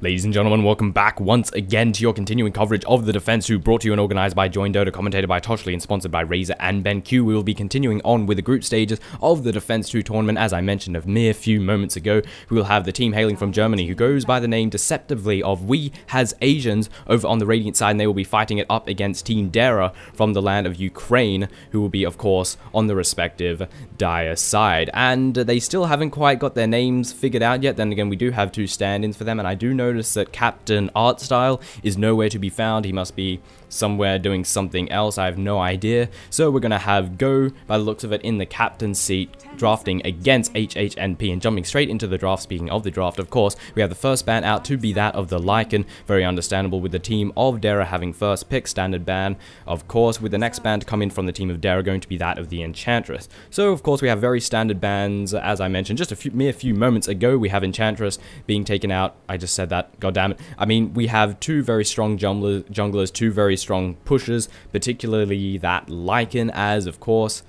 Ladies and gentlemen, welcome back once again to your continuing coverage of the Defense 2, brought to you and organized by joinDOTA, commentated by Toshley, and sponsored by WhA and BenQ. We will be continuing on with the group stages of the Defense 2 tournament. As I mentioned a mere few moments ago, we will have the team hailing from Germany, who goes by the name deceptively of WhA has Asians, over on the Radiant side, and they will be fighting it up against Team Dara from the land of Ukraine, who will be, of course, on the respective Dire side. And they still haven't quite got their names figured out yet. Then again, we do have two stand-ins for them, and I do notice that Captain Artstyle is nowhere to be found. He must be somewhere doing something else. I have no idea. So we're going to have Go, by the looks of it, in the captain's seat, drafting against HHNP and jumping straight into the draft. Speaking of the draft, of course, we have the first ban out to be that of the Lycan. Very understandable with the team of Dara having first pick. Standard ban, of course, with the next ban to come in from the team of Dara going to be that of the Enchantress. So, of course, we have very standard bans. As I mentioned just a mere few moments ago, we have Enchantress being taken out. I just said that, god damn it. I mean, we have two very strong junglers, two very strong pushers, particularly that Lycan, as, of course,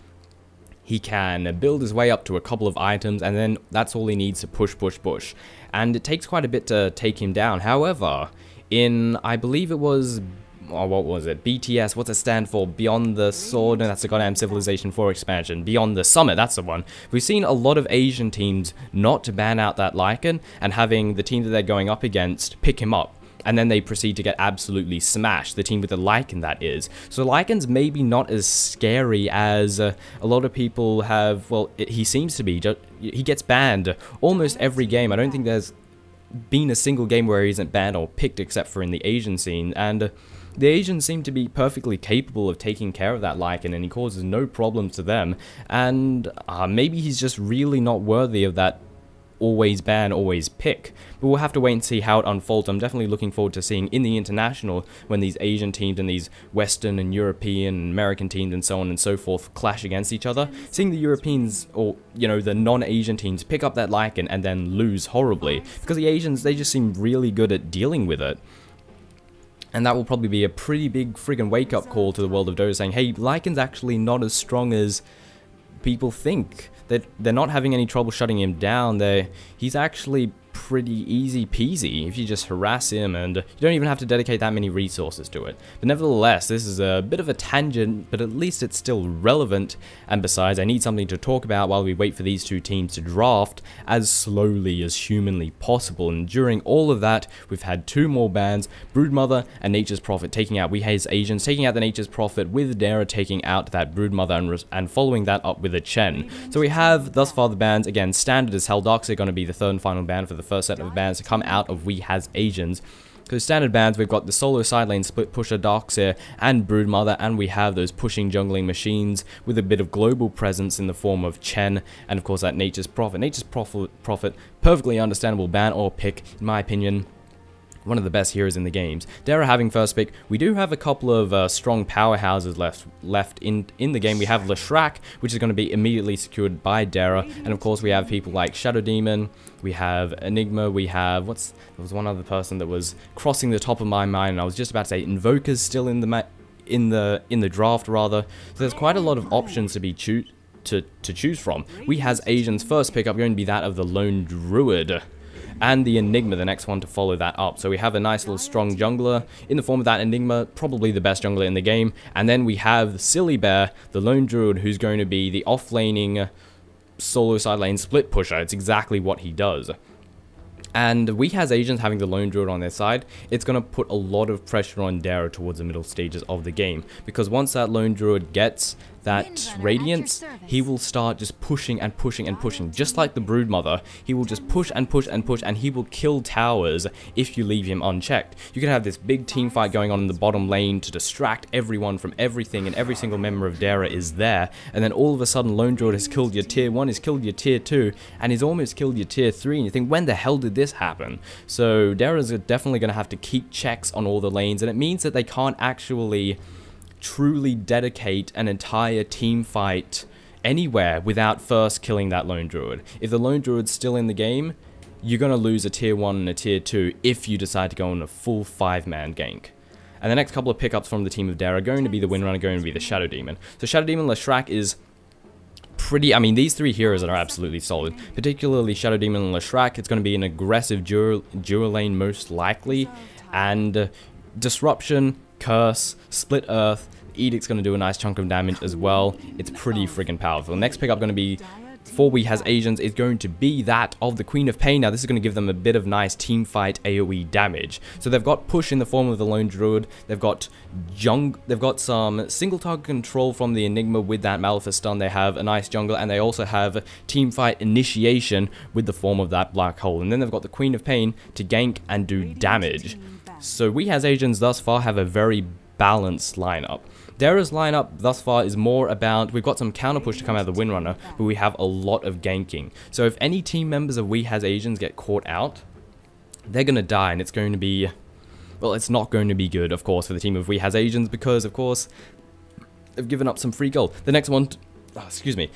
he can build his way up to a couple of items, and then that's all he needs to push. And it takes quite a bit to take him down. However, in, I believe it was, oh, what was it? BTS, what's it stand for? Beyond the Sword? No, that's the goddamn Civilization 4 expansion. Beyond the Summit, that's the one. We've seen a lot of Asian teams not ban out that Lycan, and having the team that they're going up against pick him up. And then they proceed to get absolutely smashed, the team with the Lycan, that is. So Lycan's maybe not as scary as a lot of people have, well, he seems to be. He gets banned almost every game. I don't think there's been a single game where he isn't banned or picked, except for in the Asian scene. And the Asians seem to be perfectly capable of taking care of that Lycan, and he causes no problems to them. And maybe he's just really not worthy of that always ban, always pick. But we'll have to wait and see how it unfolds. I'm definitely looking forward to seeing in the international when these Asian teams and these Western and European and American teams and so on and so forth clash against each other. Seeing the Europeans, or, you know, the non-Asian teams pick up that Lycan and then lose horribly. Because the Asians, they just seem really good at dealing with it. And that will probably be a pretty big friggin' wake-up call to the world of Dota, saying, hey, Lycan's actually not as strong as people think. They're not having any trouble shutting him down. He's actually pretty easy peasy if you just harass him, and you don't even have to dedicate that many resources to it. But nevertheless, this is a bit of a tangent, but at least it's still relevant. And besides, I need something to talk about while we wait for these two teams to draft as slowly as humanly possible. And during all of that, we've had two more bans, Broodmother and Nature's Prophet taking out WhA has Asians, taking out the Nature's Prophet, with Dara taking out that Broodmother and following that up with a Chen. So we have thus far the bans. Again, standard as hell. Darks are going to be the third and final ban for the first set of bans to come out of WhA has Asians. So standard bans, we've got the solo side lane split pusher Darkseer and Broodmother, and we have those pushing jungling machines with a bit of global presence in the form of Chen, and of course that Nature's Prophet. Nature's Prophet, perfectly understandable ban or pick, in my opinion. One of the best heroes in the games. Dara having first pick. We do have a couple of strong powerhouses left in the game. We have Leshrac, which is going to be immediately secured by Dara, and of course we have people like Shadow Demon. We have Enigma. We have there was one other person that was crossing the top of my mind, and I was just about to say Invoker's still in the draft rather. So there's quite a lot of options to be to choose from. WhA has Asians first pickup going to be that of the Lone Druid. And the Enigma, the next one to follow that up. So we have a nice little strong jungler in the form of that Enigma, probably the best jungler in the game. And then we have Silly Bear, the Lone Druid, who's going to be the off-laning solo side lane split pusher. It's exactly what he does. And WhA has Asians having the Lone Druid on their side. It's going to put a lot of pressure on Dara towards the middle stages of the game. Because once that Lone Druid gets that Radiance, he will start just pushing and pushing and pushing. Just like the Broodmother, he will just push and push and push, and he will kill towers if you leave him unchecked. You can have this big team fight going on in the bottom lane to distract everyone from everything, and every single member of Dara is there. And then all of a sudden, Lone Druid has killed your tier 1, has killed your tier 2, and he's almost killed your tier 3. And you think, when the hell did this happen? So Dara's definitely going to have to keep checks on all the lanes, and it means that they can't actually truly dedicate an entire team fight anywhere without first killing that Lone Druid. If the Lone Druid's still in the game, you're going to lose a tier 1 and a tier 2 if you decide to go on a full 5-man gank. And the next couple of pickups from the team of Dara are going to be the Windrunner, going to be the Shadow Demon. So Shadow Demon Leshrac is pretty, I mean, these three heroes are absolutely solid, particularly Shadow Demon and Leshrac. It's going to be an aggressive dual lane most likely, and Disruption, Curse, Split Earth, Edict's going to do a nice chunk of damage as well. It's pretty freaking powerful. Next pickup going to be for WhA has Asians is going to be that of the Queen of Pain. Now this is going to give them a bit of nice team fight AoE damage. So they've got push in the form of the Lone Druid, they've got some single target control from the Enigma with that Malefice stun, they have a nice jungle, and they also have team fight initiation with the form of that Black Hole. And then they've got the Queen of Pain to gank and do damage. So WhA has Asians thus far have a very balanced lineup. Dara's lineup thus far is more about, we've got some counter push to come out of the Windrunner, but we have a lot of ganking. So if any team members of WhA has Asians get caught out, they're going to die, and it's going to be, well, it's not going to be good, of course, for the team of WhA has Asians, because, of course, they've given up some free gold. The next one, excuse me,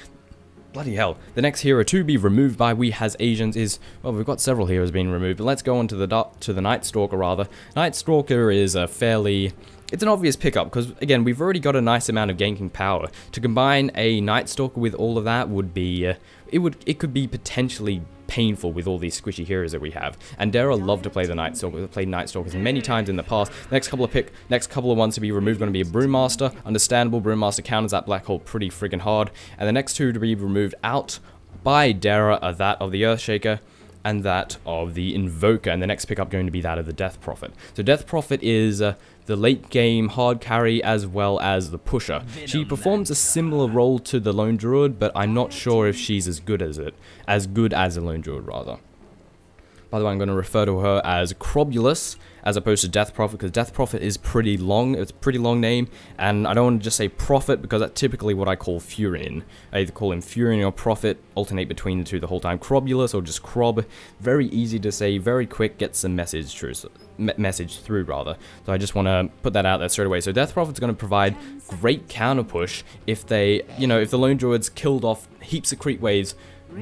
bloody hell. The next hero to be removed by WhA has Asians is, well, we've got several heroes being removed, but let's go on to the Night Stalker, rather. Night Stalker is a fairly... It's an obvious pickup because, again, we've already got a nice amount of ganking power. To combine a Night Stalker with all of that would be, it could be potentially painful with all these squishy heroes that we have. And Dara love to play the Night Stalker. We've played Night Stalkers many times in the past. Next couple of ones to be removed are going to be a Brewmaster. Understandable, Brewmaster counters that Black Hole pretty friggin' hard. And the next two to be removed out by Dara are that of the Earthshaker and that of the Invoker, and the next pickup going to be that of the Death Prophet. So Death Prophet is the late game hard carry as well as the pusher. She performs a similar role to the Lone Druid, but I'm not sure if she's as good as the Lone Druid rather. By the way, I'm going to refer to her as Crobulus as opposed to Death Prophet, because Death Prophet is pretty long. It's a pretty long name, and I don't want to just say Prophet because that's typically what I call Furion. I either call him Furion or Prophet, alternate between the two the whole time. Crobulus or just Crob, very easy to say, very quick, gets the message through rather. So I just want to put that out there straight away. So Death Prophet's going to provide great counter push if they, if the Lone Druids killed off heaps of creep waves.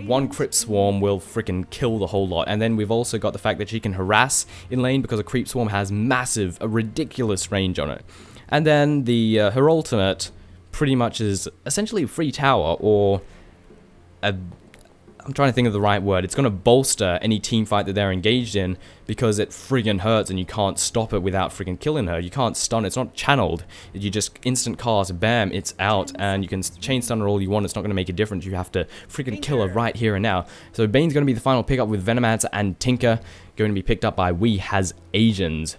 One Crypt Swarm will freaking kill the whole lot. And then we've also got the fact that she can harass in lane because a Creep Swarm has a ridiculous range on it. And then her ultimate pretty much is essentially a free tower, or I'm trying to think of the right word. It's going to bolster any team fight that they're engaged in because it friggin' hurts and you can't stop it without friggin' killing her. You can't stun. It's not channeled. You just instant cast, bam, it's out, and you can chain stun her all you want. It's not going to make a difference. You have to friggin' kill her right here and now. So Bane's going to be the final pickup with Venomancer and Tinker going to be picked up by WhA has Asians.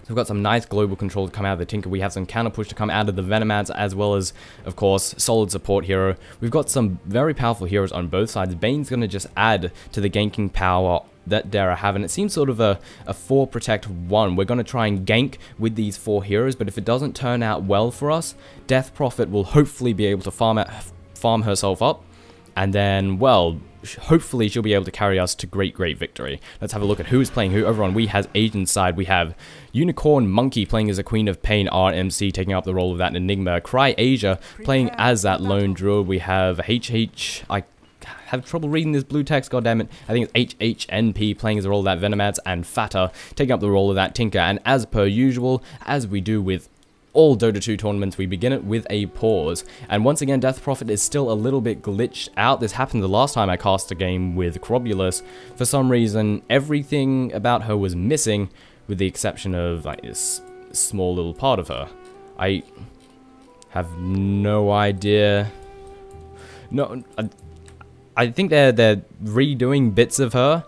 So we've got some nice global control to come out of the Tinker. We have some counter push to come out of the Venomancer, as well as, of course, solid support hero. We've got some very powerful heroes on both sides. Bane's going to just add to the ganking power that Dara have, and it seems sort of a 4 protect 1. We're going to try and gank with these 4 heroes, but if it doesn't turn out well for us, Death Prophet will hopefully be able to farm herself up, and then, well, hopefully she'll be able to carry us to great victory. Let's have a look at who is playing who. Over on WhA has Asian side, we have Unicorn Monkey playing as a Queen of Pain RMC, taking up the role of that Enigma. Cry Asia playing as that Lone Druid. We have I have trouble reading this blue text, goddammit. I think it's HHNP playing as the role of that Venomancer, and Fata taking up the role of that Tinker. And as per usual, as we do with all Dota 2 tournaments, we begin it with a pause. And once again, Death Prophet is still a little bit glitched out. This happened the last time I cast a game with Crobulus. For some reason, everything about her was missing, with the exception of like this small little part of her. I have no idea. No, I think they're redoing bits of her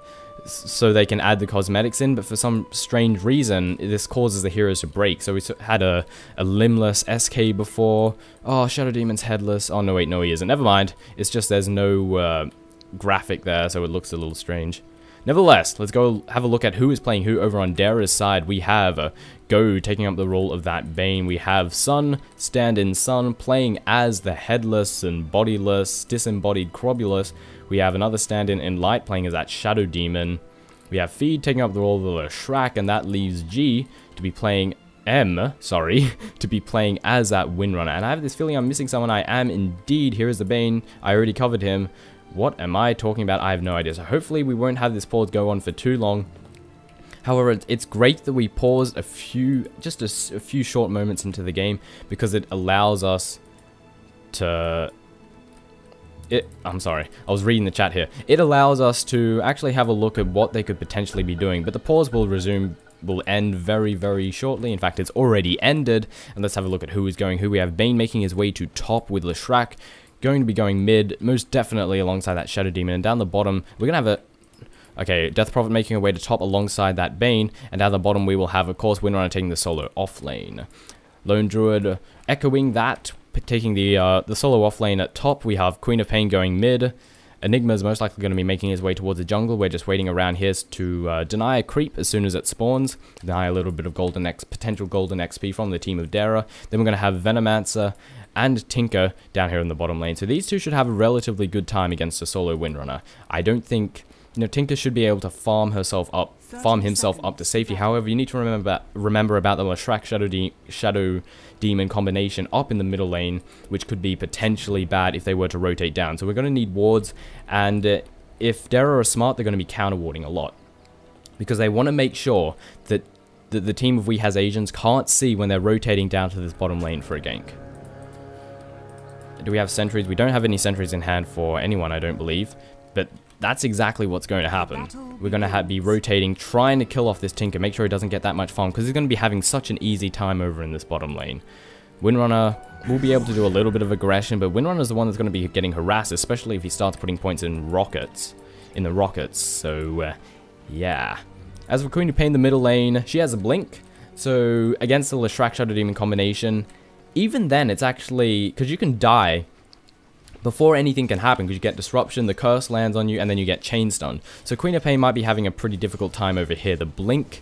so they can add the cosmetics in, but for some strange reason, this causes the heroes to break. So we had a limbless SK before. Oh, Shadow Demon's headless. Oh, no, wait, no, he isn't. Never mind. It's just there's no graphic there, so it looks a little strange. Nevertheless, let's go have a look at who is playing who. Over on Dara's side, we have Go taking up the role of that Bane. We have Sun, stand-in Sun, playing as the headless and bodiless, disembodied Crobulus. We have another stand-in in Light playing as that Shadow Demon. We have Feed taking up the role of the Leshrac, and that leaves G to be playing to be playing as that Windrunner. And I have this feeling I'm missing someone. I am indeed. Here is the Bane. I already covered him. What am I talking about? I have no idea. So hopefully we won't have this pause go on for too long. However, it's great that we paused just a few short moments into the game, because it allows us to I'm sorry, I was reading the chat here. It allows us to actually have a look at what they could potentially be doing, but the pause will end very, very shortly. In fact, it's already ended. And let's have a look at who is going who. We have Bane making his way to top with Leshrac, going to be going mid, most definitely alongside that Shadow Demon. And down the bottom, we're going to have a... Okay, Death Prophet making her way to top alongside that Bane. And down the bottom, we will have, of course, Windrunner taking the solo off lane. Lone Druid echoing that, taking the solo off lane at top. We have Queen of Pain going mid. Enigma is most likely going to be making his way towards the jungle. We're just waiting around here to deny a creep as soon as it spawns. Deny a little bit of potential golden XP from the team of Dara. Then we're going to have Venomancer and Tinker down here in the bottom lane. So these two should have a relatively good time against a solo Windrunner. I don't think... Tinker should be able to farm himself up to safety. However, you need to remember about the Leshrac Shadow Demon combination up in the middle lane, which could be potentially bad if they were to rotate down. So we're going to need wards, and if Dara are smart, they're going to be counter warding a lot, because they want to make sure that the team of WhA Asians can't see when they're rotating down to this bottom lane for a gank. Do we have sentries? We don't have any sentries in hand for anyone, I don't believe, but that's exactly what's going to happen. We're going to be rotating, trying to kill off this Tinker, make sure he doesn't get that much farm, because he's going to be having such an easy time over in this bottom lane. Windrunner will be able to do a little bit of aggression, but Windrunner's the one that's going to be getting harassed, especially if he starts putting points in the rockets. So, yeah. As for Queen of Pain, the middle lane, she has a blink, so against the Leshrac Shadow Demon combination, even then it's actually, because you can die before anything can happen, because you get disruption, the curse lands on you, and then you get chain stun. So Queen of Pain might be having a pretty difficult time over here. The blink,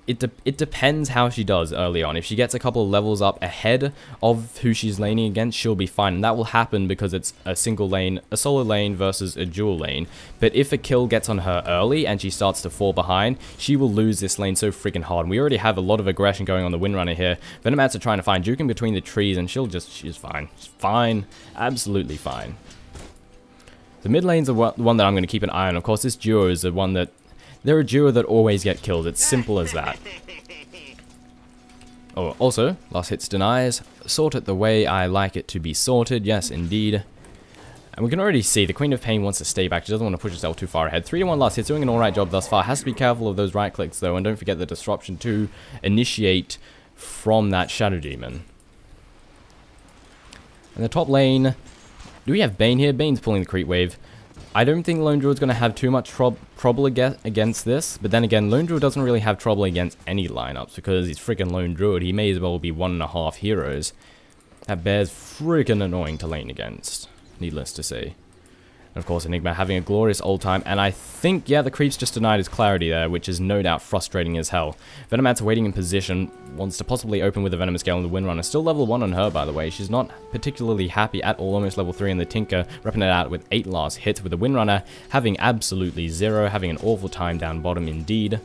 it depends how she does early on. If she gets a couple of levels up ahead of who she's laning against, she'll be fine. And that will happen because it's a single lane, a solo lane versus a dual lane. But if a kill gets on her early and she starts to fall behind, she will lose this lane so freaking hard. And we already have a lot of aggression going on the Windrunner here. Venomancer trying to find Juke in between the trees, and she's fine. She's fine. Absolutely fine. The mid lane's the one that I'm going to keep an eye on. Of course, this duo is the one that... They're a duo that always get killed. It's simple as that. Oh, also, last hits denies. Sort it the way I like it to be sorted. Yes, indeed. And we can already see the Queen of Pain wants to stay back. She doesn't want to push herself too far ahead. 3-1 last hit, doing an alright job thus far. Has to be careful of those right clicks, though. And don't forget the disruption to initiate from that Shadow Demon. In the top lane, do we have Bane here? Bane's pulling the creep wave. I don't think Lone Druid's going to have too much trouble against this, but then again, Lone Druid doesn't really have trouble against any lineups, because he's freaking Lone Druid. He may as well be 1.5 heroes. That bear's freaking annoying to lane against, needless to say. And of course, Enigma having a glorious old time, and I think, yeah, the creep's just denied his clarity there, which is no doubt frustrating as hell. Venomancer waiting in position, wants to possibly open with a Venomous Gale on the Windrunner. Still level 1 on her, by the way. She's not particularly happy at all, almost level 3 in the Tinker, repping it out with 8 last hits, with the Windrunner having absolutely 0, having an awful time down bottom indeed.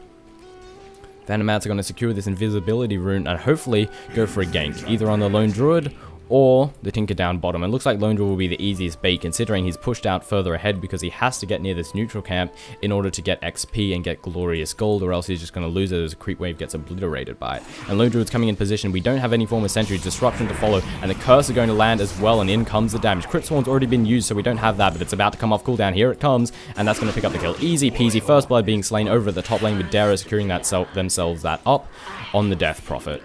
Venomancer going to secure this invisibility rune and hopefully go for a gank, either on the Lone Druid or the Tinker down bottom. It looks like Lone Druid will be the easiest bait, considering he's pushed out further ahead because he has to get near this neutral camp in order to get XP and get glorious gold, or else he's just going to lose it as a creep wave gets obliterated by it. And Lone Druid's coming in position. We don't have any form of sentry, disruption to follow, and the curse are going to land as well, and in comes the damage. Crit Swarm's already been used, so we don't have that, but it's about to come off cooldown. Here it comes, and that's going to pick up the kill. Easy peasy. First blood being slain over at the top lane, with Dara securing themselves that up on the Death Prophet.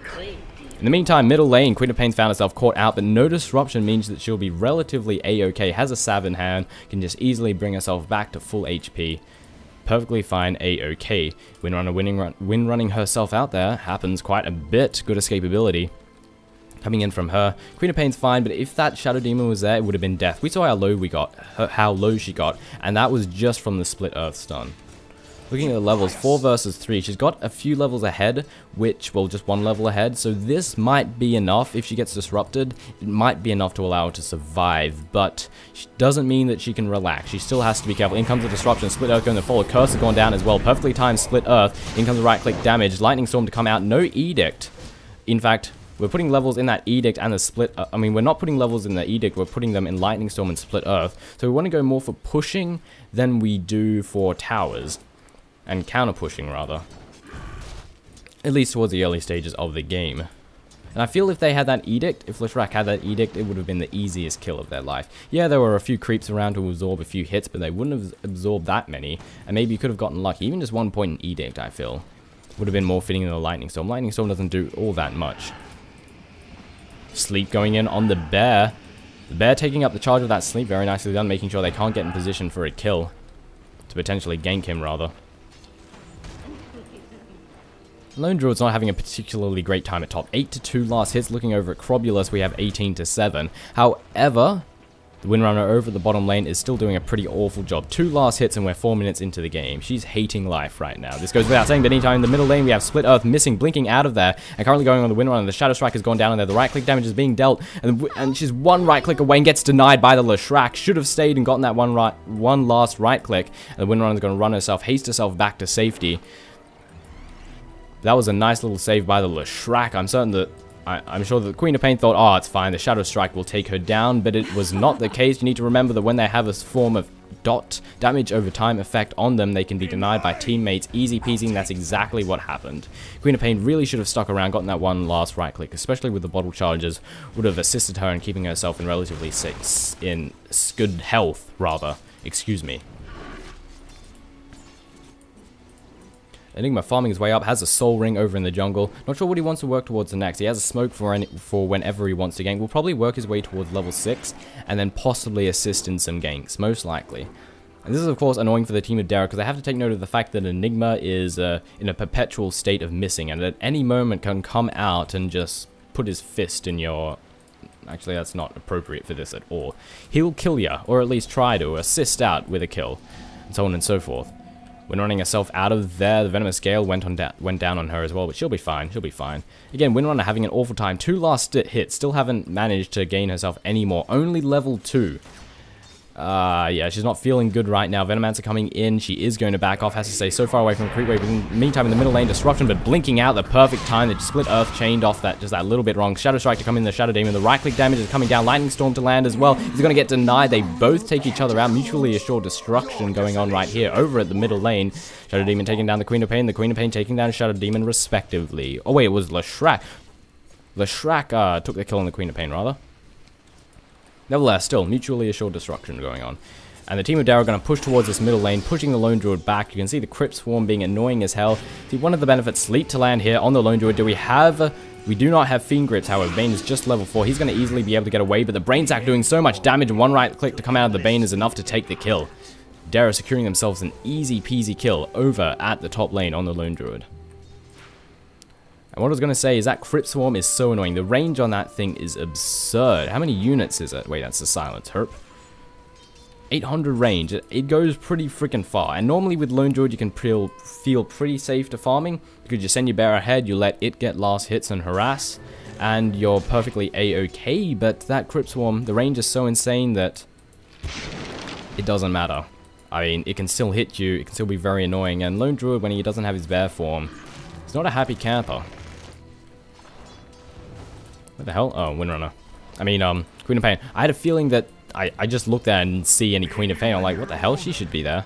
In the meantime, middle lane, Queen of Pain's found herself caught out, but no disruption means that she'll be relatively a-okay. Has a Sav in hand, can just easily bring herself back to full HP. Perfectly fine, a-okay. Windrunner win-running herself out there happens quite a bit. Good escapability coming in from her. Queen of Pain's fine, but if that Shadow Demon was there, it would have been death. We saw how low she got, and that was just from the Split Earth stun. Looking at the levels, 4 versus 3, she's got a few levels ahead, well, just 1 level ahead, so this might be enough. If she gets disrupted, it might be enough to allow her to survive, but she doesn't mean that she can relax. She still has to be careful. In comes the disruption, Split Earth going to follow, Curse has gone down as well, perfectly timed Split Earth, in comes the right-click damage, Lightning Storm to come out, no Edict. In fact, we're putting levels in that Edict and the Split... I mean, we're not putting levels in the Edict, we're putting them in Lightning Storm and Split Earth, so we want to go more for pushing than we do for towers. And counter-pushing, rather. At least towards the early stages of the game. And I feel if they had that edict, if Leshrac had that edict, it would have been the easiest kill of their life. Yeah, there were a few creeps around to absorb a few hits, but they wouldn't have absorbed that many. And maybe you could have gotten lucky. Even just 1 point in edict, I feel, would have been more fitting than the lightning storm. Lightning storm doesn't do all that much. Sleep going in on the bear. The bear taking up the charge of that sleep, very nicely done, making sure they can't get in position for a kill. To potentially gank him, rather. Lone Druid's not having a particularly great time at top. 8 to 2 last hits. Looking over at Crobulus, we have 18 to 7. However, the Windrunner over at the bottom lane is still doing a pretty awful job. 2 last hits and we're 4 minutes into the game. She's hating life right now. This goes without saying, but anytime in the middle lane we have Split Earth missing, blinking out of there, and currently going on the Windrunner. The Shadow Strike has gone down in there. The right click damage is being dealt, and she's 1 right click away and gets denied by the Leshrac. Should have stayed and gotten that one last right click, and the Windrunner's going to run herself, haste herself back to safety. That was a nice little save by the Leshrac. I'm certain that I'm sure that the Queen of Pain thought, oh, it's fine, the Shadow Strike will take her down, but it was not the case. You need to remember that when they have a form of dot damage over time effect on them, they can be denied by teammates easy peasy, and that's exactly what happened. Queen of Pain really should have stuck around, gotten that one last right click, especially with the bottle charges, would have assisted her in keeping herself in relatively good health, rather. Excuse me. Enigma farming his way up, has a soul ring over in the jungle. Not sure what he wants to work towards the next. He has a smoke for whenever he wants to gank. Will probably work his way towards level 6 and then possibly assist in some ganks, most likely. And this is of course annoying for the team of Dara because they have to take note of the fact that Enigma is in a perpetual state of missing and at any moment can come out and just put his fist in your... Actually, that's not appropriate for this at all. He'll kill ya, or at least try to assist out with a kill, and so on and so forth. When running herself out of there, the Venomous Gale went down on her as well, but she'll be fine, she'll be fine. Again, Windrunner having an awful time. 2 last hits, still haven't managed to gain herself any more. Only level 2. Yeah, she's not feeling good right now. Venomancer coming in, she is going to back off, has to stay so far away from the creep wave. In the meantime, in the middle lane, Disruption, but blinking out the perfect time. The Split Earth chained off that just that little bit wrong. Shadow Strike to come in, the Shadow Demon, the right click damage is coming down, Lightning Storm to land as well. He's going to get denied. They both take each other out. Mutually assured destruction going on right here over at the middle lane. Shadow Demon taking down the Queen of Pain, the Queen of Pain taking down Shadow Demon respectively. Oh wait, it was Leshrac. Leshrac took the kill on the Queen of Pain, rather. Nevertheless, still, mutually assured destruction going on. And the team of Dara are going to push towards this middle lane, pushing the Lone Druid back. You can see the Crypt Swarm being annoying as hell. See, one of the benefits, Sleep to land here on the Lone Druid. We do not have Fiend Grips, however. Bane is just level 4. He's going to easily be able to get away, but the Brain Sack doing so much damage, and one right click to come out of the Bane is enough to take the kill. Dara securing themselves an easy peasy kill over at the top lane on the Lone Druid. And what I was going to say is that Crypt Swarm is so annoying. The range on that thing is absurd. How many units is it? Wait, that's the silence. Herp. 800 range. It goes pretty freaking far. And normally with Lone Druid, you can feel pretty safe to farming. Because you send your bear ahead, you let it get last hits and harass, and you're perfectly a-okay. But that Crypt Swarm, the range is so insane that it doesn't matter. I mean, it can still hit you. It can still be very annoying. And Lone Druid, when he doesn't have his bear form, he's not a happy camper. What the hell? Oh, Windrunner. I mean, Queen of Pain. I had a feeling that I just looked there and see any Queen of Pain. I'm like, what the hell? She should be there.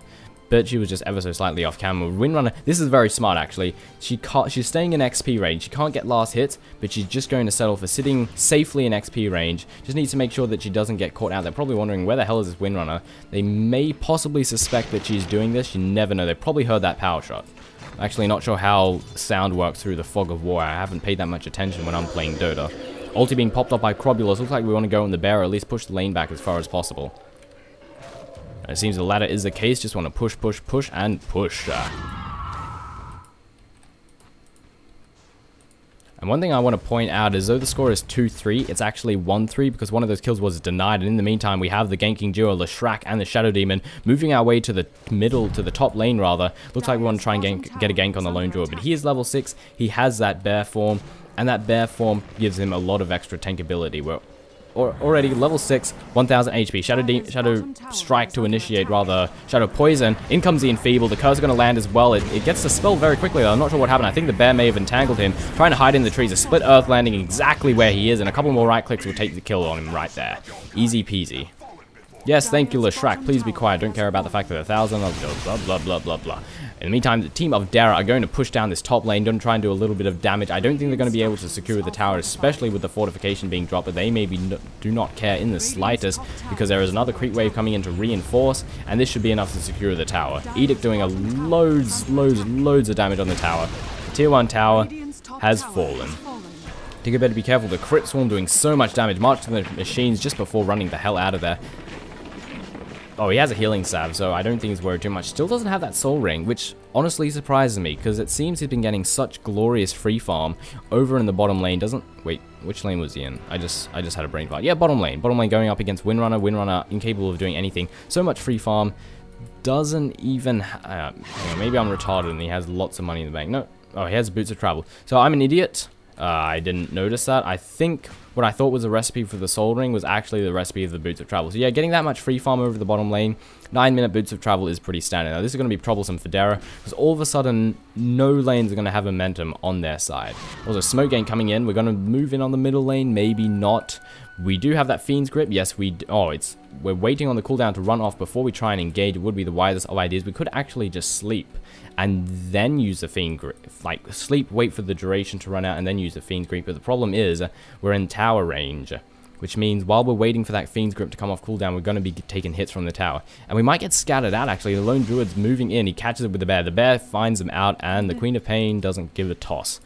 But she was just ever so slightly off camera. Windrunner, this is very smart actually. She's staying in XP range. She can't get last hits, but she's just going to settle for sitting safely in XP range. Just needs to make sure that she doesn't get caught out. They're probably wondering, where the hell is this Windrunner? They may possibly suspect that she's doing this. You never know. They probably heard that power shot. I'm actually not sure how sound works through the fog of war. I haven't paid that much attention when I'm playing Dota. Ulti being popped up by Crobulus. Looks like we want to go in the bear, or at least push the lane back as far as possible. And it seems the latter is the case. Just want to push, push, push, and push. And one thing I want to point out is though the score is 2-3, it's actually 1-3 because one of those kills was denied. And in the meantime, we have the ganking duo, Leshrac and the Shadow Demon, moving our way to the middle, to the top lane rather. Looks like we want to try and get a gank on the Lone Druid. But he is level 6. He has that bear form. And that bear form gives him a lot of extra tankability. We're already level 6, 1000 HP. Shadow Strike to initiate, rather. Shadow Poison. In comes the Enfeeble. The curse is going to land as well. It gets the spell very quickly, though. I'm not sure what happened. I think the bear may have entangled him. Trying to hide in the trees. A Split Earth landing exactly where he is. And a couple more right clicks will take the kill on him right there. Easy peasy. Yes, thank you, Leshrac. Please be quiet. Don't care about the fact that 1,000 blah, blah, blah, blah, blah. In the meantime, the team of Dara are going to push down this top lane, going to try and do a little bit of damage. I don't think they're going to be able to secure the tower, especially with the fortification being dropped, but they maybe do not care in the slightest, because there is another creep wave coming in to reinforce, and this should be enough to secure the tower. Edict doing a loads of damage on the tower. The tier 1 tower has fallen. Tinker better be careful. The crit swarm doing so much damage. March to the machines just before running the hell out of there. Oh, he has a healing salve, so I don't think he's worried too much. Still doesn't have that soul ring, which honestly surprises me, because it seems he's been getting such glorious free farm over in the bottom lane. Wait, which lane was he in? I just had a brain fart. Yeah, bottom lane. Bottom lane going up against Windrunner. Windrunner incapable of doing anything. So much free farm. Doesn't even... hang on, maybe I'm retarded and he has lots of money in the bank. No. Oh, he has boots of travel. So I'm an idiot. I didn't notice that. I think what I thought was a recipe for the soul ring was actually the recipe of the boots of travel. So yeah, getting that much free farm over the bottom lane, 9-minute boots of travel is pretty standard. Now this is going to be troublesome for Dara, because all of a sudden, no lanes are going to have momentum on their side. Also, smoke gain coming in. We're going to move in on the middle lane, maybe not. We do have that Fiend's Grip. Yes, we're waiting on the cooldown to run off before we try and engage. It would be the wisest of ideas. We could actually just sleep and then use the Fiend Grip. Like, sleep, wait for the duration to run out, and then use the Fiend's Grip. But the problem is, we're in tower range, which means while we're waiting for that Fiend's Grip to come off cooldown, we're going to be taking hits from the tower. And we might get scattered out, actually. The Lone Druid's moving in. He catches it with the bear. The bear finds him out, and the Queen of Pain doesn't give a toss.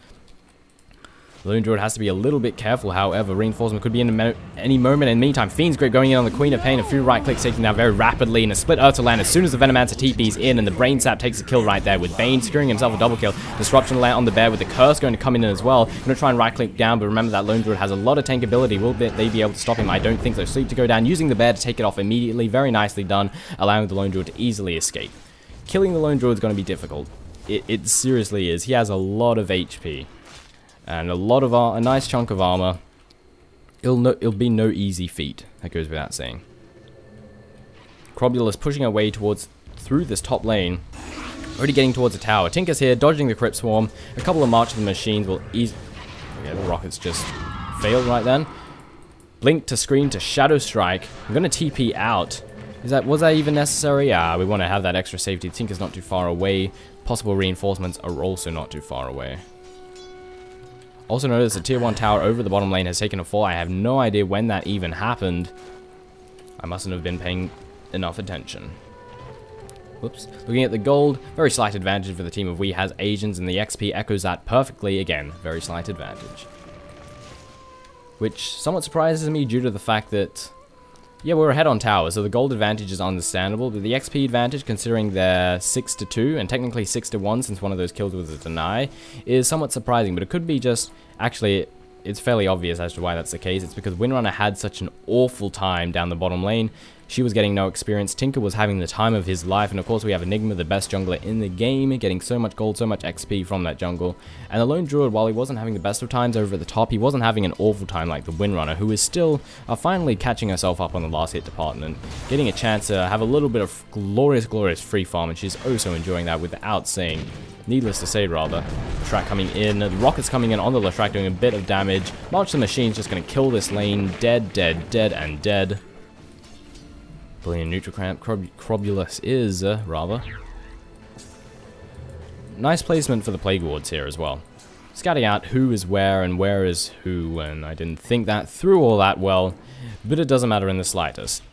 The Lone Druid has to be a little bit careful, however. Reinforcement could be in any moment. In the meantime, Fiend's Grip going in on the Queen of Pain. A few right clicks taking down very rapidly. And a split Earth to land as soon as the Venomancer TP's in. And the Brain Sap takes a kill right there with Bane securing himself a double kill. Disruption to land on the bear with the Curse going to come in as well. Going to try and right click down, but remember that Lone Druid has a lot of tank ability. Will they be able to stop him? I don't think so. Sleep to go down, using the bear to take it off immediately. Very nicely done, allowing the Lone Druid to easily escape. Killing the Lone Druid is going to be difficult. It seriously is. He has a lot of HP. And a nice chunk of armor. It'll be no easy feat. That goes without saying. Crobulus pushing our way through this top lane. Already getting towards the tower. Tinker's here, dodging the Crypt Swarm. A couple of March of the Machines will ease... Okay, the rockets just failed right then. Blink to screen to Shadow Strike. I'm gonna TP out. Was that even necessary? Yeah, we want to have that extra safety. Tinker's not too far away. Possible reinforcements are also not too far away. Also notice the tier 1 tower over the bottom lane has taken a fall. I have no idea when that even happened. I mustn't have been paying enough attention. Whoops. Looking at the gold, very slight advantage for the team of WhA has Asians, and the XP echoes that perfectly. Again, very slight advantage. Which somewhat surprises me due to the fact that, yeah, we're ahead on tower, so the gold advantage is understandable, but the XP advantage, considering they're 6-2, and technically 6-1 since one of those kills was a deny, is somewhat surprising, but it could be just, actually, it's fairly obvious as to why that's the case. It's because Windrunner had such an awful time down the bottom lane. She was getting no experience. Tinker was having the time of his life. And of course we have Enigma, the best jungler in the game, getting so much gold, so much XP from that jungle. And the Lone Druid, while he wasn't having the best of times over at the top, he wasn't having an awful time like the Windrunner, who is still finally catching herself up on the last hit department, getting a chance to have a little bit of glorious free farm, and she's oh so enjoying that without saying. Needless to say, rather. Leshrac coming in, the rockets coming in on the Leshrac doing a bit of damage. March the Machine's just going to kill this lane. Dead, and dead. Brilliant neutral cramp. Crobulus is, rather. Nice placement for the Plague Wards here as well. Scouting out who is where and where is who, and I didn't think that through all that well, but it doesn't matter in the slightest.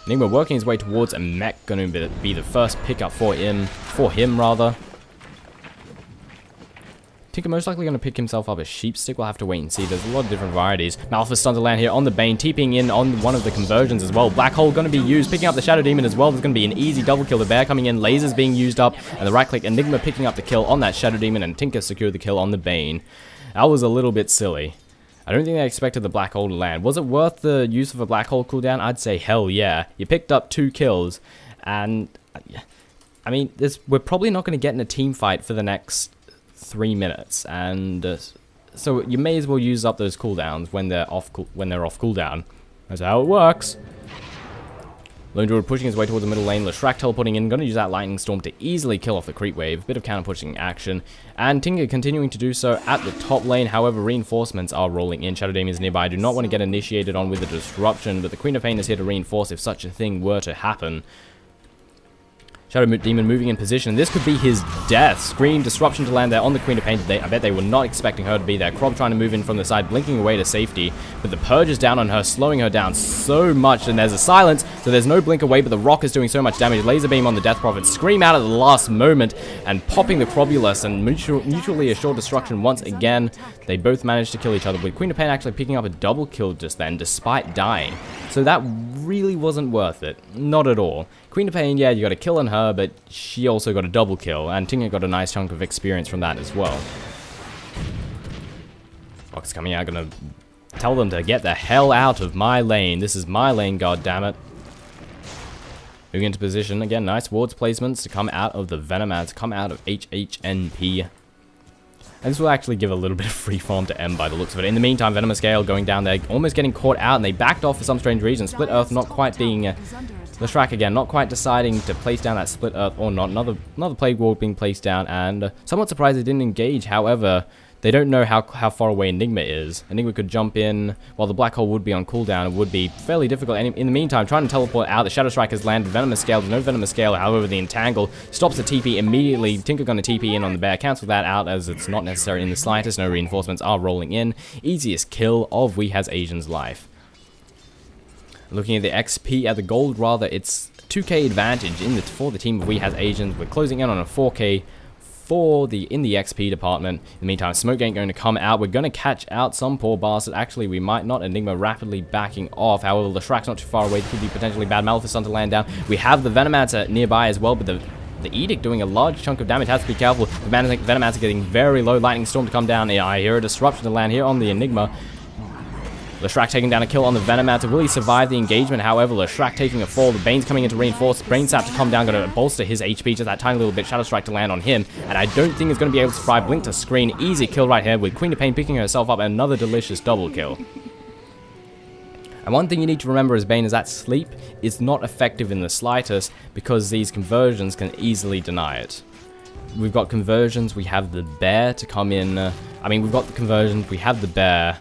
Enigma working his way towards a mech, going to be the first pickup for him, rather. Tinker most likely going to pick himself up a Sheepstick. We'll have to wait and see. There's a lot of different varieties. Malphus stuns to land here on the Bane, TPing in on one of the conversions as well. Black Hole going to be used, picking up the Shadow Demon as well. There's going to be an easy double kill. The bear coming in, lasers being used up, and the right click. Enigma picking up the kill on that Shadow Demon, and Tinker secured the kill on the Bane. That was a little bit silly. I don't think they expected the Black Hole to land. Was it worth the use of a Black Hole cooldown? I'd say hell yeah. You picked up 2 kills, and I mean, we're probably not going to get in a team fight for the next 3 minutes, and so you may as well use up those cooldowns when they're off cooldown. That's how it works. Lone Druid pushing his way towards the middle lane. Leshrac teleporting in. Going to use that Lightning Storm to easily kill off the creep wave. Bit of counter pushing action. And Tinker continuing to do so at the top lane. However, reinforcements are rolling in. Shadow Demon is nearby. I do not want to get initiated on with the disruption, but the Queen of Pain is here to reinforce if such a thing were to happen. Shadow Demon moving in position. This could be his death. Scream, disruption to land there on the Queen of Pain. I bet they were not expecting her to be there. Krob trying to move in from the side, blinking away to safety. But the Purge is down on her, slowing her down so much. And there's a silence, so there's no blink away, but the Rock is doing so much damage. Laser Beam on the Death Prophet. Scream out at the last moment and popping the Crobulus and mutually assured destruction once again. They both managed to kill each other, with Queen of Pain actually picking up a double kill just then, despite dying. So that really wasn't worth it. Not at all. Queen of Pain, yeah, you got a kill on her, but she also got a double kill, and Tinker got a nice chunk of experience from that as well. Fox coming out, gonna tell them to get the hell out of my lane. This is my lane, goddammit. Moving into position, again, nice wards placements to come out of the Venomancer, come out of HHNP. And this will actually give a little bit of free farm to M by the looks of it. In the meantime, Venomous Gale going down there, almost getting caught out, and they backed off for some strange reason. Split Earth not quite being... Leshrac again, not quite deciding to place down that Split Earth or not. Another Plague Wall being placed down, and somewhat surprised they didn't engage. However, they don't know how far away Enigma is. Enigma could jump in, while the Black Hole would be on cooldown. It would be fairly difficult. And in the meantime, trying to teleport out, the Shadow Strike has landed. Venomous Scale, no Venomous Scale. However, the Entangle stops the TP immediately. Tinker going to TP in on the bear. Cancel that out as it's not necessary in the slightest. No reinforcements are rolling in. Easiest kill of WhA Asian's life. Looking at the XP, at the gold rather, it's 2k advantage for the team of WhA Asians. We're closing in on a 4k in the XP department. In the meantime, Smoke ain't going to come out. We're going to catch out some poor bastard. Actually, we might not. Enigma rapidly backing off. However, Leshrac's not too far away. It could be potentially bad. Maleficent to land down. We have the Venomancer nearby as well, but the Edict doing a large chunk of damage. Has to be careful. The Venomancer getting very low. Lightning Storm to come down. Yeah, I hear a disruption to land here on the Enigma. Leshrac taking down a kill on the Venomancer. Will he survive the engagement? However, Leshrac taking a fall. The Bane's coming in to reinforce. Brain Sap to come down. Going to bolster his HP just that tiny little bit. Shadow Strike to land on him. And I don't think he's going to be able to survive. Blink to screen. Easy kill right here with Queen of Pain picking herself up. Another delicious double kill. And one thing you need to remember as Bane is that sleep is not effective in the slightest because these conversions can easily deny it. We've got conversions. We have the bear to come in. We've got the conversions. We have the bear.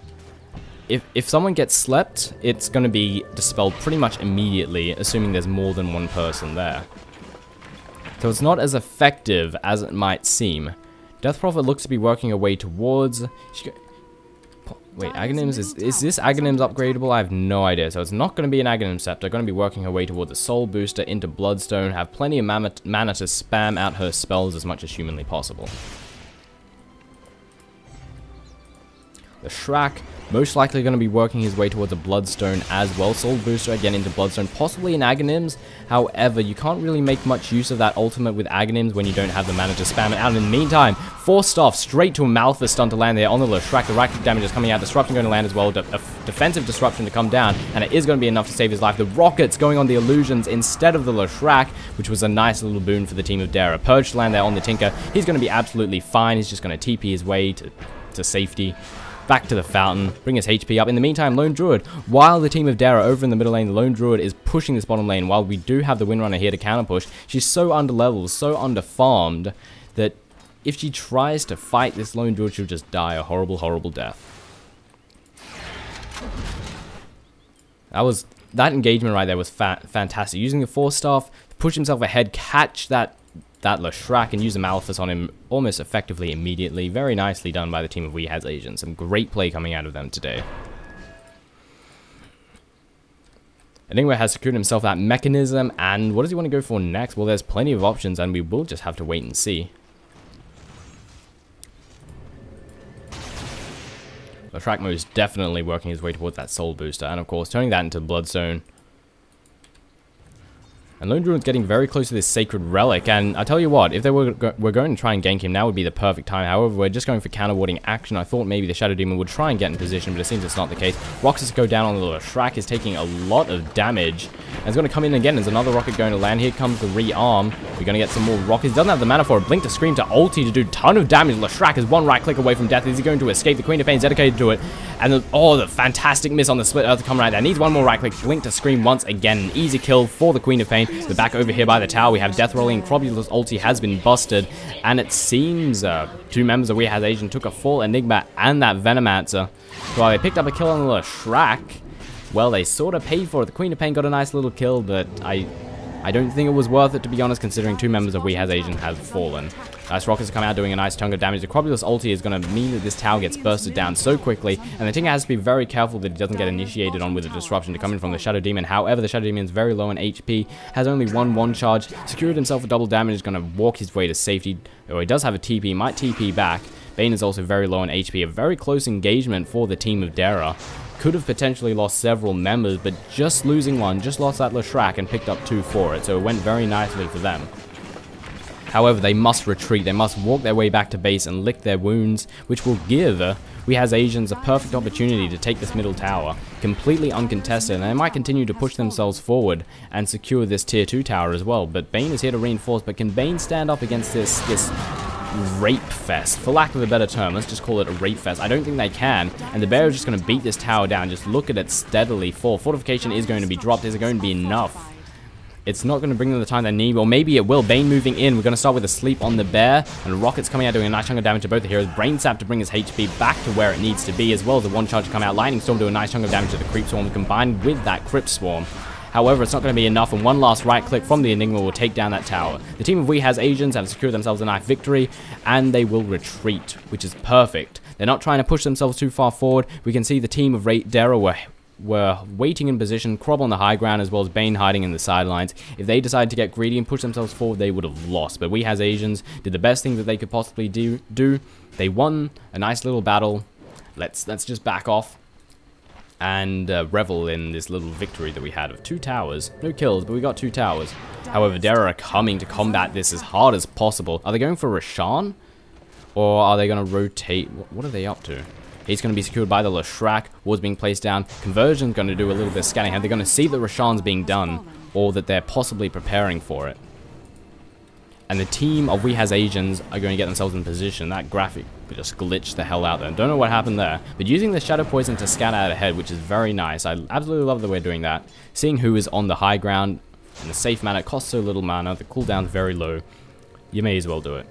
If someone gets slept, it's going to be dispelled pretty much immediately, assuming there's more than one person there. So it's not as effective as it might seem. Death Prophet looks to be working her way towards... Wait, Aghanims, is this Aghanims upgradable? I have no idea. So it's not going to be an Aghanim Scepter. Going to be working her way towards a Soul Booster into Bloodstone. Have plenty of mana to spam out her spells as much as humanly possible. The Shrek, most likely going to be working his way towards a Bloodstone as well. Soul Booster again into Bloodstone, possibly in Aghanims. However, you can't really make much use of that ultimate with Aghanims when you don't have the mana to spam it out. In the meantime, forced off straight to a Malphus stun to land there on the Leshrac. The rack damage is coming out. Disruption going to land as well. A defensive disruption to come down, and it is going to be enough to save his life. The Rockets going on the Illusions instead of the Leshrac, which was a nice little boon for the team of Dara. Purge to land there on the Tinker. He's going to be absolutely fine. He's just going to TP his way to safety. Back to the fountain, bring his HP up. In the meantime, Lone Druid, while the team of Dara over in the middle lane, the Lone Druid is pushing this bottom lane. While we do have the Windrunner here to counter push, she's so under-leveled, so under-farmed, that if she tries to fight this Lone Druid, she'll just die a horrible, horrible death. That engagement right there was fantastic. Using the Force Staff, push himself ahead, catch that Leshrac and use the Maleficent on him almost effectively immediately. Very nicely done by the team of WhA Asians. Some great play coming out of them today. Enigma has secured himself that mechanism, and what does he want to go for next? Well, there's plenty of options, and we will just have to wait and see. Leshrac most definitely working his way towards that Soul Booster, and of course turning that into Bloodstone. And Lone Druid's getting very close to this Sacred Relic, and I tell you what, if they were going to try and gank him, now would be the perfect time. However, we're just going for counter-warding action. I thought maybe the Shadow Demon would try and get in position, but it seems it's not the case. Rockets go down on the Leshrac, is taking a lot of damage. And it's going to come in again. There's another rocket going to land. Here comes the rearm. We're going to get some more rockets. Doesn't have the mana for a Blink to Scream to ulti to do a ton of damage. Leshrac is one right click away from death. Is he going to escape? The Queen of Pain's dedicated to it. And the fantastic miss on the Split Earth to come right there. Needs one more right click. Blink to Scream once again. An easy kill for the Queen of Pain. We're back over here by the tower. We have Death Rolling. Crobulous ulti has been busted. And it seems two members of WhA Asian took a full Enigma and that Venomancer. So while they picked up a kill on the Leshrac, well, they sort of paid for it. The Queen of Pain got a nice little kill, but I don't think it was worth it, to be honest, considering two members of WhA Asian have fallen. Nice rockets come out doing a nice chunk of damage. The Crobulous ulti is going to mean that this tower gets bursted down so quickly, and the Tinker has to be very careful that he doesn't get initiated on with a disruption to come in from the Shadow Demon. However, the Shadow Demon is very low in HP, has only one charge, secured himself a double damage, is going to walk his way to safety. Or he does have a TP, might TP back. Bane is also very low in HP. A very close engagement for the team of Dara. Could have potentially lost several members, but just losing one, just lost that Leshrac and picked up two for it, so it went very nicely for them. However, they must retreat. They must walk their way back to base and lick their wounds, which will give WhA Asians a perfect opportunity to take this middle tower, completely uncontested, and they might continue to push themselves forward and secure this tier 2 tower as well. But Bane is here to reinforce, but can Bane stand up against this rape fest? For lack of a better term, let's just call it a rape fest. I don't think they can, and the bear is just going to beat this tower down. Just look at it steadily fall. Fortification is going to be dropped. Is it going to be enough? It's not going to bring them the time they need, or maybe it will. Bane moving in. We're going to start with a sleep on the bear, and Rockets coming out doing a nice chunk of damage to both the heroes. Brain Sap to bring his HP back to where it needs to be, as well as a one charge to come out. Lightning Storm do a nice chunk of damage to the Creep Swarm, combined with that Crypt Swarm. However, it's not going to be enough, and one last right click from the Enigma will take down that tower. The team of WhA Asians have secured themselves a nice victory, and they will retreat, which is perfect. They're not trying to push themselves too far forward. We can see the team of Dara were waiting in position, Crob on the high ground, as well as Bane hiding in the sidelines. If they decided to get greedy and push themselves forward, they would have lost. But WhA Asians did the best thing that they could possibly do. They won a nice little battle. Let's just back off and revel in this little victory that we had of 2 towers. No kills, but we got 2 towers. However, Dara are coming to combat this as hard as possible. Are they going for Roshan? Or are they going to rotate? What are they up to? He's going to be secured by the Leshrac. Wards being placed down. Conversion's going to do a little bit of scanning. They're going to see that Roshan's being done, or that they're possibly preparing for it. And the team of WhA Asians are going to get themselves in position. That graphic just glitched the hell out there. Don't know what happened there. But using the Shadow Poison to scan out ahead, which is very nice. I absolutely love that we're doing that. Seeing who is on the high ground in a safe manner. It costs so little mana. The cooldown's very low. You may as well do it.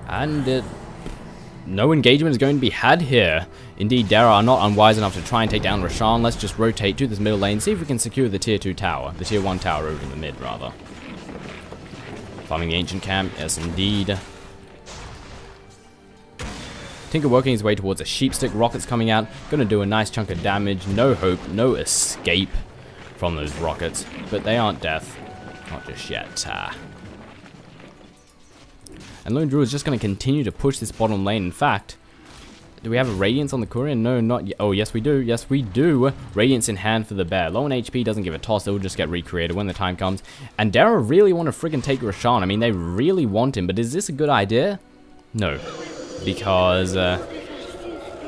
And no engagement is going to be had here. Indeed, Dara are not unwise enough to try and take down Roshan. Let's just rotate to this middle lane, see if we can secure the tier 2 tower. The tier 1 tower over in the mid, rather. Farming the ancient camp, yes indeed. Tinker working his way towards a sheepstick. Rockets coming out, gonna do a nice chunk of damage. No hope, no escape from those rockets. But they aren't death. Not just yet. And Lone Druid is just going to continue to push this bottom lane. In fact, do we have a Radiance on the courier? No, not yet. Oh, yes we do. Yes, we do. Radiance in hand for the bear. Low on HP, doesn't give a toss. It will just get recreated when the time comes. And Dara really want to friggin' take Roshan. I mean, they really want him. But is this a good idea? No. Because,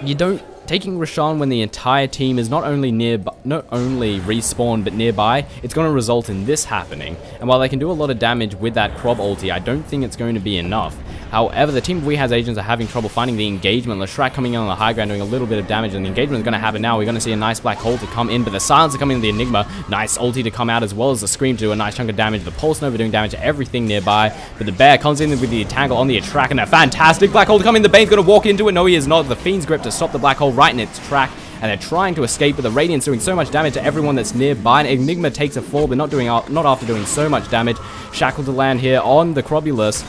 you don't... Taking Roshan when the entire team is not only respawned but nearby, it's going to result in this happening. And while they can do a lot of damage with that Crob ulti, I don't think it's going to be enough. However, the team of WhA Asians are having trouble finding the engagement. Leshrac coming in on the high ground doing a little bit of damage, and the engagement is going to happen now. We're going to see a nice black hole to come in, but the silencer coming in the Enigma. Nice ulti to come out, as well as the Scream to do a nice chunk of damage. The Pulse Nova doing damage to everything nearby, but the bear comes in with the Tangle on the Attrack, and a fantastic black hole to come in. The Bane's going to walk into it. No, he is not. The Fiend's Grip to stop the black hole right in its track, and they're trying to escape, but the Radiance doing so much damage to everyone that's nearby. And Enigma takes a fall, but not after doing so much damage. Shackle to land here on the Crobulous.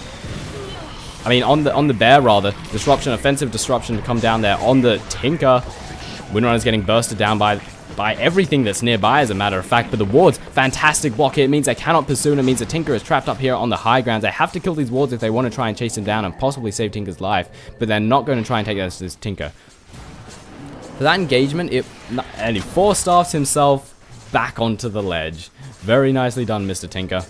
I mean, on the bear, rather. Disruption, offensive disruption to come down there on the Tinker. Windrunner's getting bursted down by everything that's nearby, as a matter of fact. But the wards, fantastic block here. It means they cannot pursue, and it means the Tinker is trapped up here on the high ground. They have to kill these wards if they want to try and chase him down and possibly save Tinker's life. But they're not going to try and take this Tinker. For that engagement, and he 4-staffs himself back onto the ledge. Very nicely done, Mr. Tinker.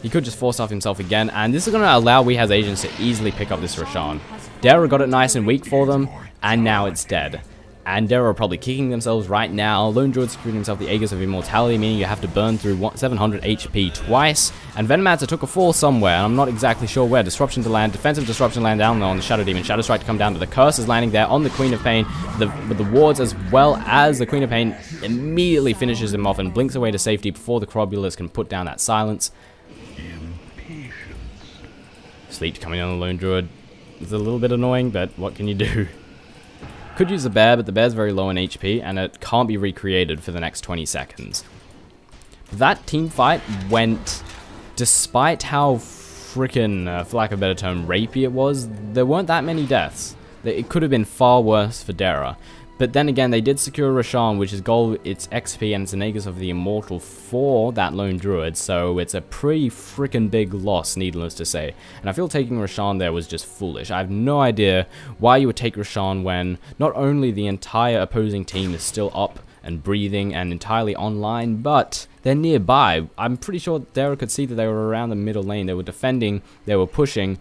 He could just force off himself again, and this is going to allow WhA's agents to easily pick up this Roshan. Dara got it nice and weak for them, and now it's dead. And Dara are probably kicking themselves right now. Lone Druid secured himself the Aegis of Immortality, meaning you have to burn through 700 HP twice. And Venomancer took a fall somewhere, and I'm not exactly sure where. Disruption to land, defensive disruption land down there on the Shadow Demon. Shadow Strike to come down, but the Curse is landing there on the Queen of Pain. With the wards, as well as the Queen of Pain immediately finishes him off and blinks away to safety before the Corobulus can put down that silence. Sleep coming on the Lone Druid. It's a little bit annoying, but what can you do? Could use the bear, but the bear's very low in HP, and it can't be recreated for the next 20 seconds. That team fight went, despite how frickin', for lack of a better term, rapey it was, there weren't that many deaths. It could have been far worse for Dara. But then again, they did secure Roshan, which is gold, it's XP, and it's an Aegis of the Immortal for that Lone Druid, so it's a pretty freaking big loss, needless to say. And I feel taking Roshan there was just foolish. I have no idea why you would take Roshan when not only the entire opposing team is still up and breathing and entirely online, but they're nearby. I'm pretty sure Dara could see that they were around the middle lane. They were defending, they were pushing.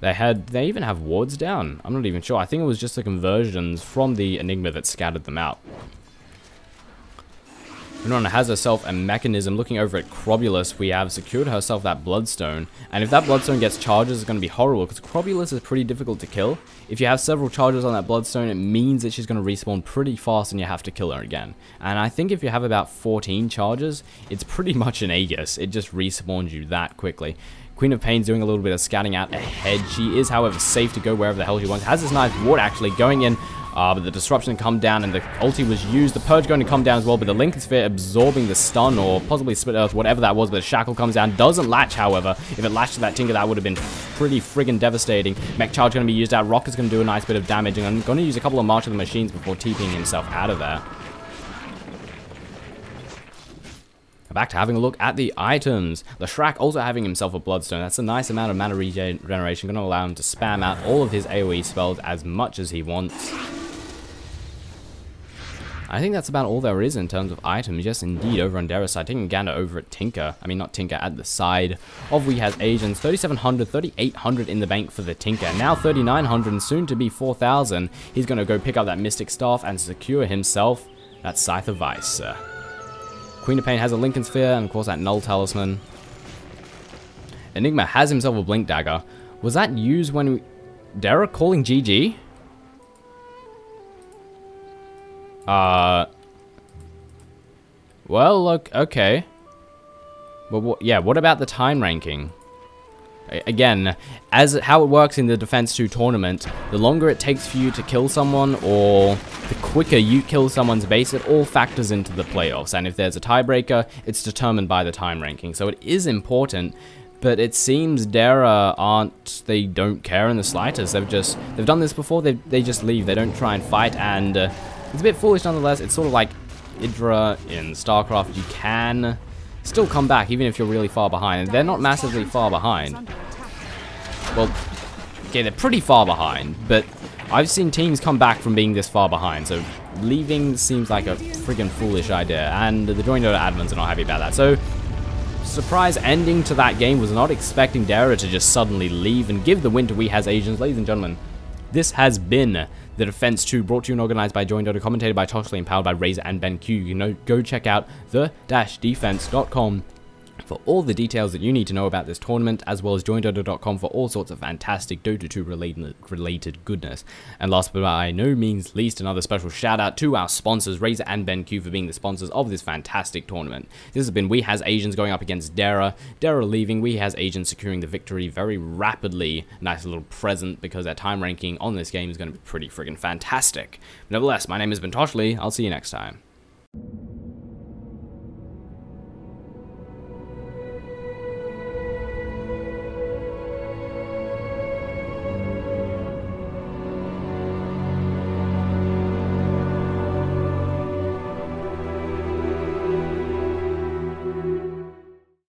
They even have wards down. I'm not even sure. I think it was just the conversions from the Enigma that scattered them out. Renona has herself a mechanism. Looking over at Corobulus, we have secured herself that Bloodstone. And if that Bloodstone gets charges, it's going to be horrible, because Corobulus is pretty difficult to kill. If you have several charges on that Bloodstone, it means that she's going to respawn pretty fast and you have to kill her again. And I think if you have about 14 charges, it's pretty much an Aegis. It just respawns you that quickly. Queen of Pain's doing a little bit of scouting out ahead. She is, however, safe to go wherever the hell she wants. Has this nice ward actually going in, but the disruption come down and the ulti was used. The Purge going to come down as well, but the Lincoln Sphere absorbing the stun or possibly Split Earth, whatever that was, but the Shackle comes down. Doesn't latch, however. If it latched to that Tinker, that would have been pretty friggin' devastating. Mech Charge going to be used out. Rocket's going to do a nice bit of damage, and I'm going to use a couple of March of the Machines before TPing himself out of there. Back to having a look at the items. The Shrek also having himself a Bloodstone. That's a nice amount of mana regeneration. Going to allow him to spam out all of his AoE spells as much as he wants. I think that's about all there is in terms of items. Yes, indeed, over on Dara's side. Taking a gander over at Tinker. I mean, not Tinker, at the side of WhA's agents. 3,700, 3,800 in the bank for the Tinker. Now 3,900 and soon to be 4,000. He's going to go pick up that Mystic Staff and secure himself that Scythe of Ice. Queen of Pain has a Lincoln Sphere, and of course that Null Talisman. Enigma has himself a Blink Dagger. Was that used when Dara calling GG? Well, look, okay. But yeah, what about the time ranking? Again, as how it works in the Defense 2 tournament, the longer it takes for you to kill someone, or the quicker you kill someone's base, it all factors into the playoffs. And if there's a tiebreaker, it's determined by the time ranking. So it is important, but it seems Dara they don't care in the slightest. They've done this before, they just leave. They don't try and fight, and it's a bit foolish nonetheless. It's sort of like Idra in StarCraft. You can still come back even if you're really far behind, and they're not massively far behind. Well, okay, they're pretty far behind, but I've seen teams come back from being this far behind, so leaving seems like a friggin' foolish idea, and the joinDOTA admins are not happy about that. So surprise ending to that game. Was not expecting Dara to just suddenly leave and give the win to WhA's agents. Ladies and gentlemen, this has been the Defense 2, brought to you and organized by joinDOTA, commentated by Toshley, and powered by WhA and BenQ. You know, go check out the-defense.com for all the details that you need to know about this tournament, as well as joinDOTA.com for all sorts of fantastic Dota 2 related goodness. And last but by no means least, another special shout out to our sponsors, WhA and BenQ, for being the sponsors of this fantastic tournament. This has been WhA's agents going up against Dara. Dara leaving, WhA's agents securing the victory very rapidly. Nice little present, because their time ranking on this game is going to be pretty friggin' fantastic. Nevertheless, my name has been Toshley. I'll see you next time.